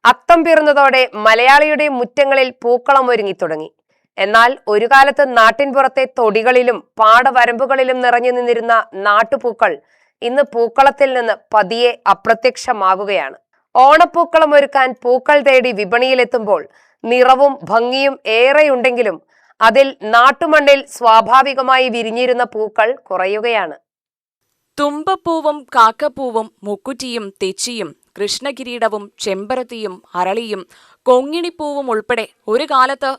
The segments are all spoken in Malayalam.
അത്തം പിറന്നതോടെ മലയാളിയുടെ മുറ്റങ്ങളിൽ പൂക്കളം ഒരുങ്ങിത്തുടങ്ങി. എന്നാൽ ഒരു കാലത്ത് നാട്ടിൻപുറത്തെ തൊടികളിലും പാടവരമ്പുകളിലും നിറഞ്ഞു നിന്നിരുന്ന നാട്ടുപൂക്കൾ ഇന്ന് പൂക്കളത്തിൽ നിന്ന് പതിയെ അപ്രത്യക്ഷമാകുകയാണ്. ഓണപ്പൂക്കളം ഒരുക്കാൻ പൂക്കൾ തേടി വിപണിയിലെത്തുമ്പോൾ നിറവും ഭംഗിയും ഏറെയുണ്ടെങ്കിലും അതിൽ നാട്ടുമണ്ണിൽ സ്വാഭാവികമായി വിരിഞ്ഞിരുന്ന പൂക്കൾ കുറയുകയാണ്. തുമ്പപ്പൂവും കാക്കപ്പൂവും മുക്കുറ്റിയും തെച്ചിയും കൃഷ്ണകിരീടവും ചെമ്പരത്തിയും അരളിയും കൊങ്ങിണിപ്പൂവും ഉൾപ്പെടെ ഒരു കാലത്ത്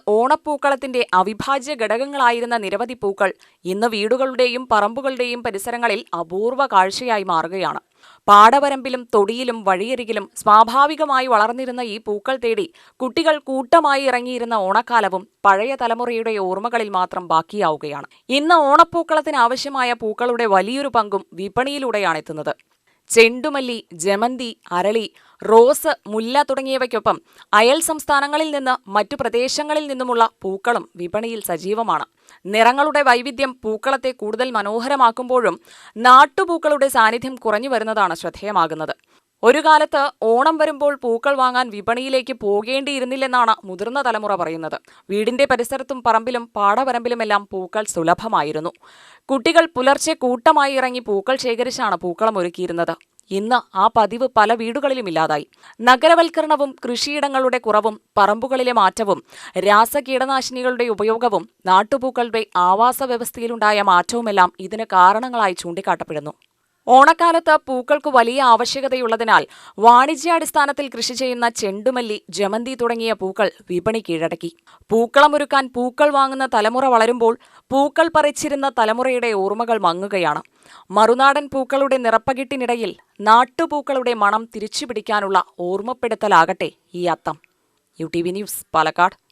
ഓണപ്പൂക്കളത്തിന്റെ അവിഭാജ്യ ഘടകങ്ങളായിരുന്ന നിരവധി പൂക്കൾ ഇന്ന് വീടുകളുടെയും പറമ്പുകളുടെയും പരിസരങ്ങളിൽ അപൂർവ കാഴ്ചയായി മാറുകയാണ്. പാടവരമ്പിലും തൊടിയിലും വഴിയരികിലും സ്വാഭാവികമായി വളർന്നിരുന്ന ഈ പൂക്കൾ തേടി കുട്ടികൾ കൂട്ടമായി ഇറങ്ങിയിരുന്ന ഓണക്കാലവും പഴയ തലമുറയുടെ ഓർമ്മകളിൽ മാത്രം ബാക്കിയാവുകയാണ്. ഇന്ന് ഓണപ്പൂക്കളത്തിന് ആവശ്യമായ പൂക്കളുടെ വലിയൊരു പങ്കും വിപണിയിലൂടെയാണ് എത്തുന്നത്. ചെണ്ടുമല്ലി, ജമന്തി, അരളി, റോസ്, മുല്ല തുടങ്ങിയവയ്ക്കൊപ്പം അയൽ സംസ്ഥാനങ്ങളിൽ നിന്ന് മറ്റു പ്രദേശങ്ങളിൽ നിന്നുമുള്ള പൂക്കളും വിപണിയിൽ സജീവമാണ്. നിറങ്ങളുടെ വൈവിധ്യം പൂക്കളത്തെ കൂടുതൽ മനോഹരമാക്കുമ്പോഴും നാട്ടുപൂക്കളുടെ സാന്നിധ്യം കുറഞ്ഞു വരുന്നതാണ് ശ്രദ്ധേയമാകുന്നത്. ഒരു കാലത്ത് ഓണം വരുമ്പോൾ പൂക്കൾ വാങ്ങാൻ വിപണിയിലേക്ക് പോകേണ്ടിയിരുന്നില്ലെന്നാണ് മുതിർന്ന തലമുറ പറയുന്നത്. വീടിന്റെ പരിസരത്തും പറമ്പിലും പാടവരമ്പിലുമെല്ലാം പൂക്കൾ സുലഭമായിരുന്നു. കുട്ടികൾ പുലർച്ചെ കൂട്ടമായി ഇറങ്ങി പൂക്കൾ ശേഖരിച്ചാണ് പൂക്കളം ഒരുക്കിയിരുന്നത്. ഇന്ന് ആ പതിവ് പല വീടുകളിലും ഇല്ലാതായി. നഗരവൽക്കരണവും കൃഷിയിടങ്ങളുടെ കുറവും പറമ്പുകളിലെ മാറ്റവും രാസകീടനാശിനികളുടെ ഉപയോഗവും നാട്ടുപൂക്കളുടെ ആവാസ വ്യവസ്ഥയിലുണ്ടായ മാറ്റവുമെല്ലാം ഇതിന് കാരണങ്ങളായി ചൂണ്ടിക്കാട്ടപ്പെടുന്നു. ഓണക്കാലത്ത് പൂക്കൾക്ക് വലിയ ആവശ്യകതയുള്ളതിനാൽ വാണിജ്യാടിസ്ഥാനത്തിൽ കൃഷി ചെയ്യുന്ന ചെണ്ടുമല്ലി, ജമന്തി തുടങ്ങിയ പൂക്കൾ വിപണി കീഴടക്കി. പൂക്കളമൊരുക്കാൻ പൂക്കൾ വാങ്ങുന്ന തലമുറ വളരുമ്പോൾ പൂക്കൾ പറിച്ചിരുന്ന തലമുറയുടെ ഓർമ്മകൾ മങ്ങുകയാണ്. മറുനാടൻ പൂക്കളുടെ നിറപ്പകിട്ടിനിടയിൽ നാട്ടുപൂക്കളുടെ മണം തിരിച്ചുപിടിക്കാനുള്ള ഓർമ്മപ്പെടുത്തലാകട്ടെ ഈ അത്തം. UTV news, Palakkad.